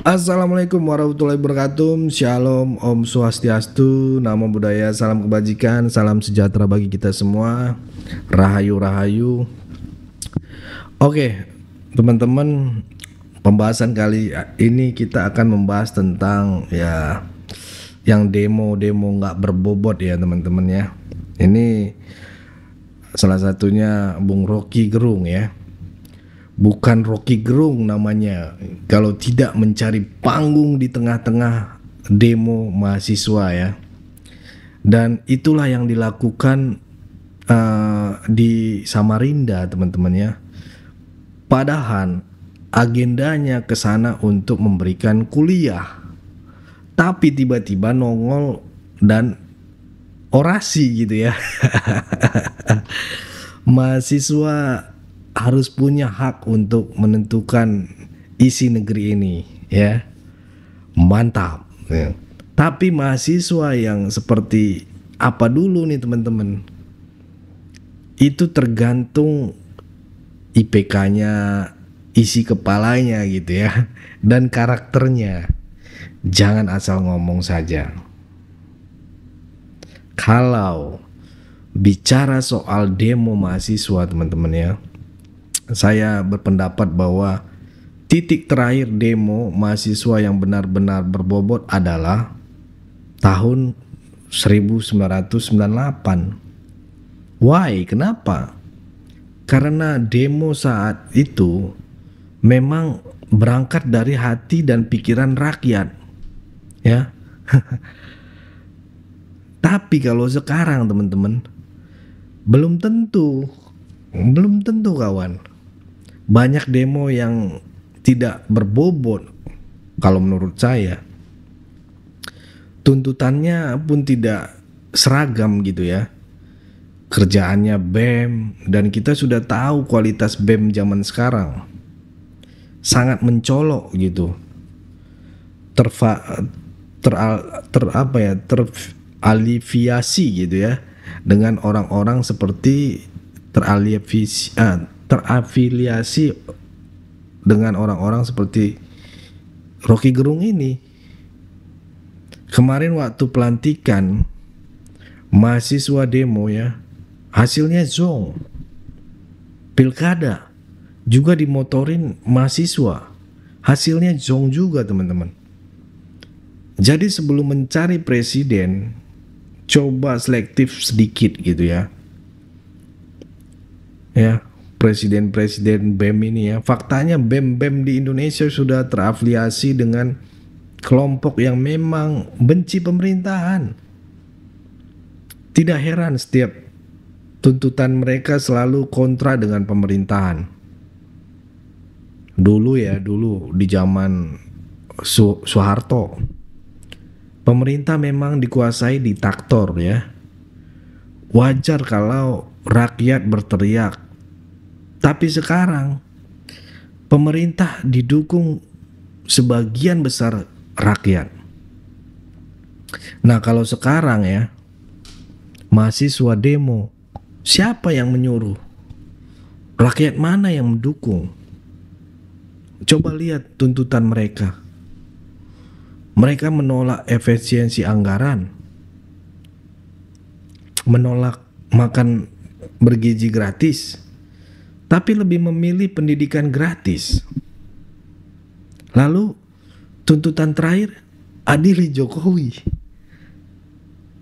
Assalamualaikum warahmatullahi wabarakatuh. Shalom, Om Swastiastu, Namo Buddhaya, salam kebajikan, salam sejahtera bagi kita semua. Rahayu, rahayu. Oke, teman-teman, pembahasan kali ini kita akan membahas tentang yang demo-demo nggak berbobot ya teman-teman ya. Ini salah satunya Bung Rocky Gerung ya. Bukan Rocky Gerung namanya kalau tidak mencari panggung di tengah-tengah demo mahasiswa ya. Dan itulah yang dilakukan di Samarinda teman-teman ya. Padahal agendanya ke sana untuk memberikan kuliah. Tapi tiba-tiba nongol dan orasi gitu ya. Mahasiswa harus punya hak untuk menentukan isi negeri ini ya. Mantap ya. Tapi mahasiswa yang seperti apa dulu nih teman-teman, itu tergantung IPK-nya, isi kepalanya gitu ya, dan karakternya. Jangan asal ngomong saja. Kalau bicara soal demo mahasiswa teman-teman ya, saya berpendapat bahwa titik terakhir demo mahasiswa yang benar-benar berbobot adalah tahun 1998. Why? Kenapa? Karena demo saat itu memang berangkat dari hati dan pikiran rakyat, ya. Tapi kalau sekarang teman-teman, belum tentu kawan. Banyak demo yang tidak berbobot kalau menurut saya. Tuntutannya pun tidak seragam gitu ya. Kerjaannya BEM, dan kita sudah tahu kualitas BEM zaman sekarang sangat mencolok gitu. Teraliviasi gitu ya dengan orang-orang seperti terafiliasi dengan orang-orang seperti Rocky Gerung ini. Kemarin waktu pelantikan mahasiswa demo ya, hasilnya zong. Pilkada juga dimotorin mahasiswa, hasilnya zong juga teman-teman. Jadi sebelum mencari presiden, coba selektif sedikit gitu ya. Ya, presiden-presiden BEM ini ya, faktanya BEM-BEM di Indonesia sudah terafiliasi dengan kelompok yang memang benci pemerintahan. Tidak heran setiap tuntutan mereka selalu kontra dengan pemerintahan. Dulu di zaman Soeharto, pemerintah memang dikuasai diktator ya. Wajar kalau rakyat berteriak. Tapi sekarang pemerintah didukung sebagian besar rakyat. Nah, kalau sekarang ya, mahasiswa demo, siapa yang menyuruh? Rakyat mana yang mendukung? Coba lihat tuntutan mereka. Mereka menolak efisiensi anggaran, menolak makan bergizi gratis, tapi lebih memilih pendidikan gratis. Lalu tuntutan terakhir, adili Jokowi.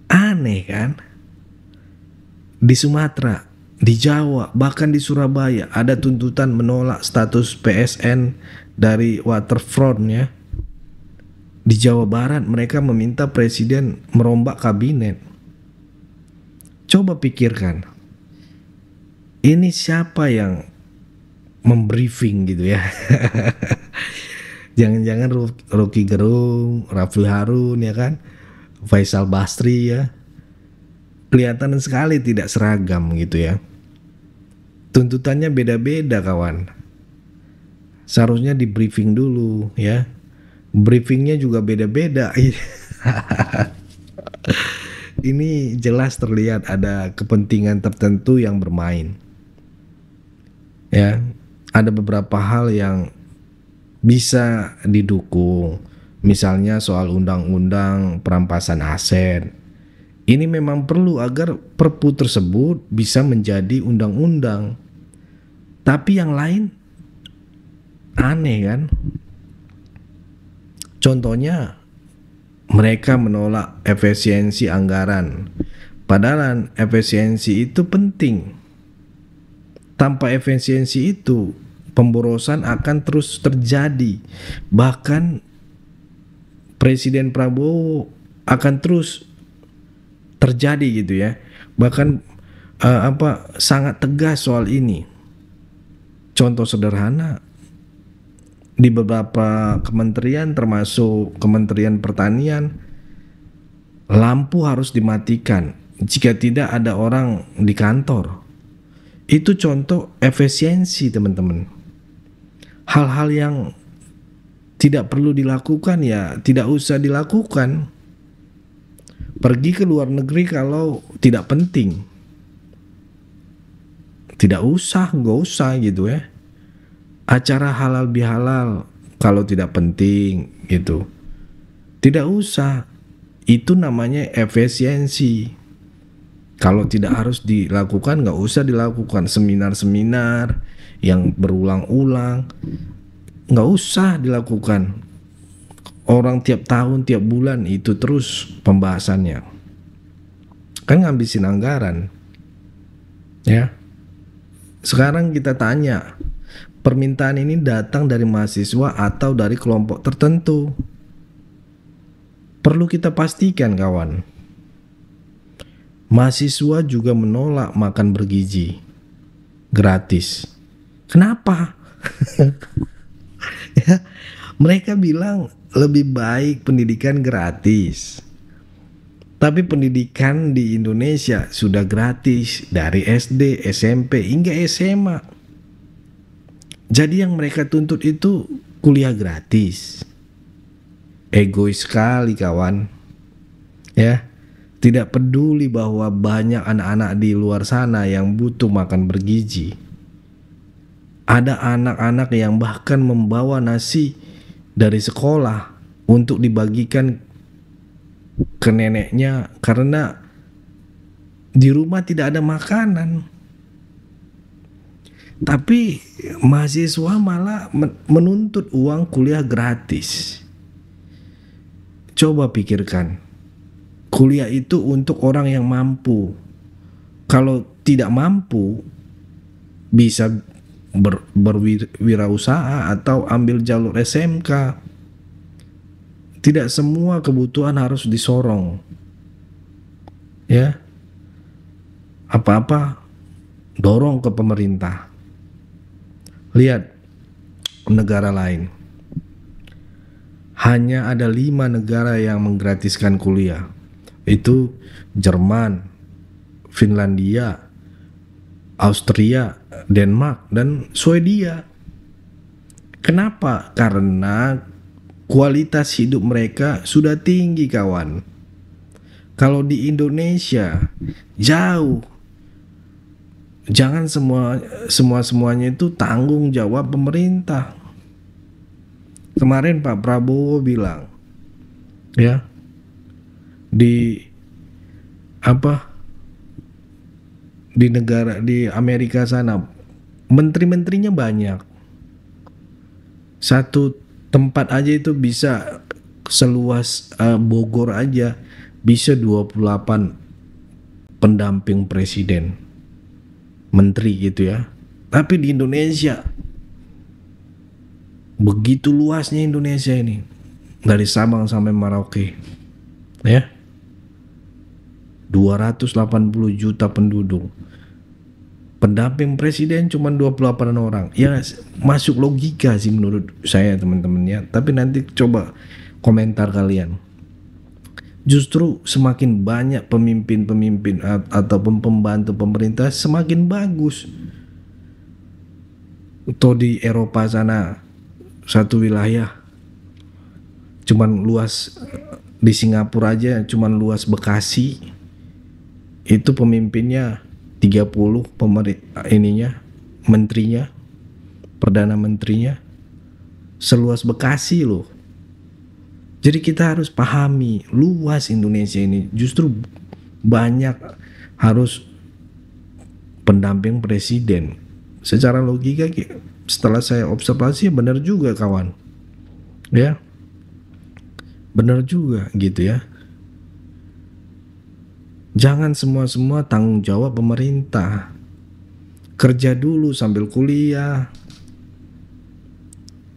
Aneh kan? Di Sumatera, di Jawa, bahkan di Surabaya ada tuntutan menolak status PSN dari waterfront ya. Di Jawa Barat mereka meminta presiden merombak kabinet. Coba pikirkan, ini siapa yang membriefing gitu ya? Jangan-jangan Rocky Gerung, Raffi Harun ya kan, Faisal Basri ya. Kelihatan sekali tidak seragam gitu ya. Tuntutannya beda-beda kawan. Seharusnya di briefing dulu ya. Briefingnya juga beda-beda. Ini jelas terlihat ada kepentingan tertentu yang bermain. Ya, ada beberapa hal yang bisa didukung. Misalnya soal undang-undang perampasan aset. Ini memang perlu agar Perpu tersebut bisa menjadi undang-undang. Tapi yang lain aneh kan? Contohnya mereka menolak efisiensi anggaran. Padahal efisiensi itu penting. Tanpa efisiensi itu, pemborosan akan terus terjadi. Bahkan Presiden Prabowo akan terus terjadi gitu ya. Bahkan sangat tegas soal ini. Contoh sederhana, di beberapa kementerian termasuk Kementerian Pertanian, lampu harus dimatikan jika tidak ada orang di kantor. Itu contoh efisiensi, teman-teman. Hal-hal yang tidak perlu dilakukan ya tidak usah dilakukan. Pergi ke luar negeri kalau tidak penting, tidak usah, nggak usah gitu ya. Acara halal bihalal kalau tidak penting gitu, tidak usah. Itu namanya efisiensi. Kalau tidak harus dilakukan, nggak usah dilakukan. Seminar-seminar yang berulang-ulang nggak usah dilakukan. Orang tiap tahun, tiap bulan itu terus pembahasannya. Kan ngabisin anggaran. Ya. Sekarang kita tanya, permintaan ini datang dari mahasiswa atau dari kelompok tertentu? Perlu kita pastikan, kawan. Mahasiswa juga menolak makan bergizi gratis. Kenapa? Ya, mereka bilang lebih baik pendidikan gratis. Tapi pendidikan di Indonesia sudah gratis dari SD, SMP hingga SMA. Jadi yang mereka tuntut itu kuliah gratis. Egois sekali, kawan. Ya, tidak peduli bahwa banyak anak-anak di luar sana yang butuh makan bergizi. Ada anak-anak yang bahkan membawa nasi dari sekolah untuk dibagikan ke neneknya karena di rumah tidak ada makanan. Tapi mahasiswa malah menuntut uang kuliah gratis. Coba pikirkan, kuliah itu untuk orang yang mampu. Kalau tidak mampu, bisa berwirausaha atau ambil jalur SMK. Tidak semua kebutuhan harus disorong. Ya. Apa-apa dorong ke pemerintah. Lihat negara lain. Hanya ada 5 negara yang menggratiskan kuliah. Itu Jerman, Finlandia, Austria, Denmark, dan Swedia. Kenapa? Karena kualitas hidup mereka sudah tinggi, kawan. Kalau di Indonesia jauh. Jangan semuanya itu tanggung jawab pemerintah. Kemarin Pak Prabowo bilang, ya, di Amerika sana menteri-menterinya banyak. Satu tempat aja itu bisa seluas Bogor aja bisa 28 pendamping presiden, menteri gitu ya. Tapi di Indonesia begitu luasnya Indonesia ini, dari Sabang sampai Merauke, ya, 280 juta penduduk. Pendamping presiden cuma 28 orang. Ya masuk logika sih menurut saya, teman-teman ya. Tapi nanti coba komentar kalian. Justru semakin banyak pemimpin-pemimpin ataupun pembantu pemerintah semakin bagus. Atau di Eropa sana satu wilayah cuman luas, di Singapura aja cuman luas Bekasi. Itu pemimpinnya 30 menterinya, perdana menterinya. seluas Bekasi loh. Jadi kita harus pahami luas Indonesia ini, justru banyak harus pendamping presiden. Secara logika setelah saya observasi ya benar juga kawan. Ya. Benar juga gitu ya. Jangan semua tanggung jawab pemerintah. Kerja dulu sambil kuliah.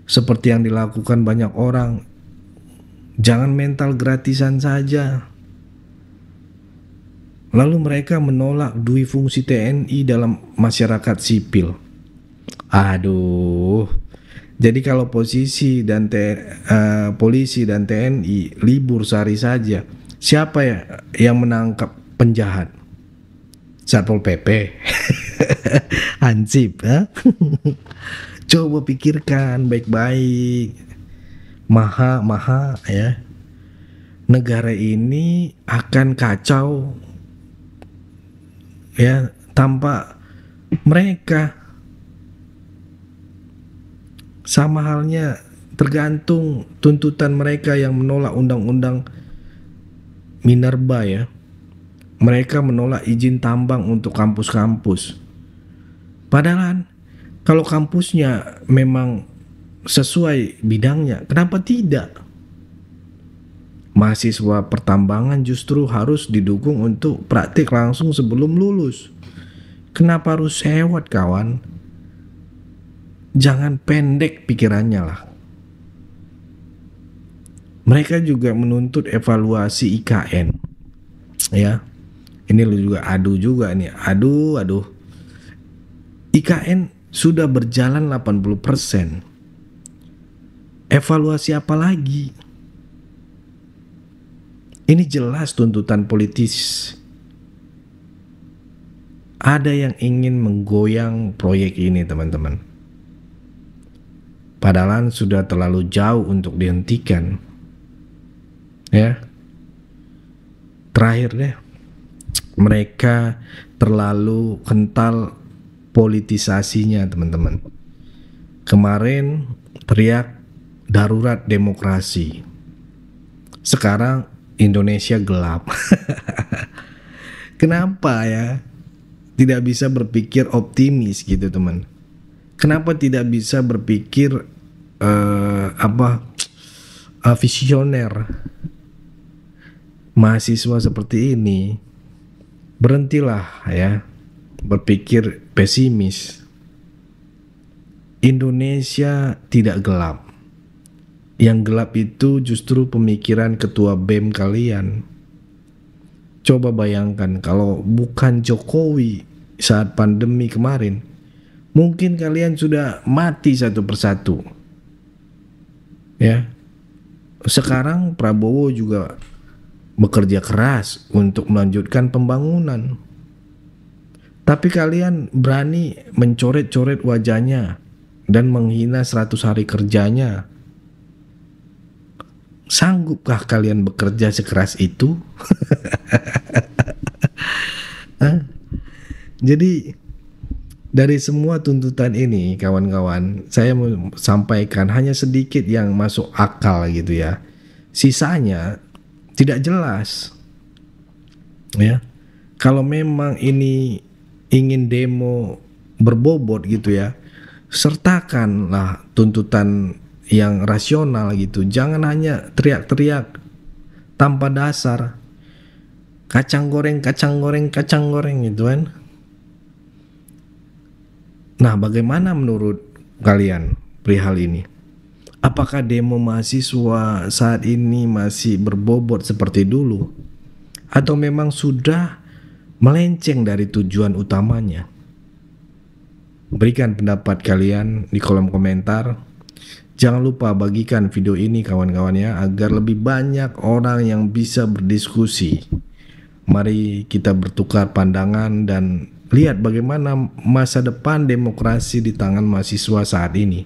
Seperti yang dilakukan banyak orang. Jangan mental gratisan saja. Lalu mereka menolak dui fungsi TNI dalam masyarakat sipil. Aduh. Jadi kalau polisi dan TNI libur sehari saja, siapa ya yang menangkap penjahat? Satpol PP, Hansip, Coba pikirkan baik-baik. Maha ya. Negara ini akan kacau ya tanpa mereka. Sama halnya tergantung tuntutan mereka yang menolak undang-undang Minerba ya. Mereka menolak izin tambang untuk kampus-kampus. Padahal kalau kampusnya memang sesuai bidangnya, kenapa tidak? Mahasiswa pertambangan justru harus didukung untuk praktik langsung sebelum lulus. Kenapa harus sewot kawan? Jangan pendek pikirannya lah. Mereka juga menuntut evaluasi IKN. Ya. Ini lu juga juga nih. Aduh. IKN sudah berjalan 80%. Evaluasi apa lagi? Ini jelas tuntutan politis. Ada yang ingin menggoyang proyek ini, teman-teman. Padahal sudah terlalu jauh untuk dihentikan. Ya. Terakhir deh. Mereka terlalu kental politisasinya, teman-teman. Kemarin teriak darurat demokrasi. Sekarang Indonesia gelap. Kenapa ya? Tidak bisa berpikir optimis gitu, teman. Kenapa tidak bisa berpikir visioner? Mahasiswa seperti ini, berhentilah ya berpikir pesimis. Indonesia tidak gelap. Yang gelap itu justru pemikiran ketua BEM kalian. Coba bayangkan kalau bukan Jokowi saat pandemi kemarin, mungkin kalian sudah mati satu persatu. Ya. Sekarang Prabowo juga bekerja keras untuk melanjutkan pembangunan. Tapi kalian berani mencoret-coret wajahnya dan menghina 100 hari kerjanya. Sanggupkah kalian bekerja sekeras itu? Jadi dari semua tuntutan ini kawan-kawan, saya mau sampaikan hanya sedikit yang masuk akal gitu ya. Sisanya tidak jelas. Ya. Kalau memang ini ingin demo berbobot gitu ya, sertakanlah tuntutan yang rasional gitu. Jangan hanya teriak-teriak tanpa dasar. Kacang goreng gitu kan. Nah, bagaimana menurut kalian perihal ini? Apakah demo mahasiswa saat ini masih berbobot seperti dulu? Atau memang sudah melenceng dari tujuan utamanya? Berikan pendapat kalian di kolom komentar. Jangan lupa bagikan video ini kawan-kawan ya, agar lebih banyak orang yang bisa berdiskusi. Mari kita bertukar pandangan dan lihat bagaimana masa depan demokrasi di tangan mahasiswa saat ini.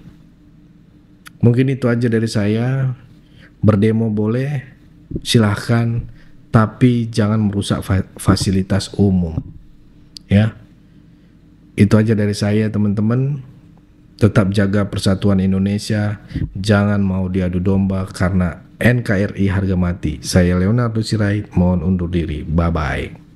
Mungkin itu aja dari saya. Berdemo boleh, silahkan, tapi jangan merusak fasilitas umum. Ya, itu aja dari saya teman-teman. Tetap jaga persatuan Indonesia, jangan mau diadu domba karena NKRI harga mati. Saya Leonardo Sirait, mohon undur diri. Bye-bye.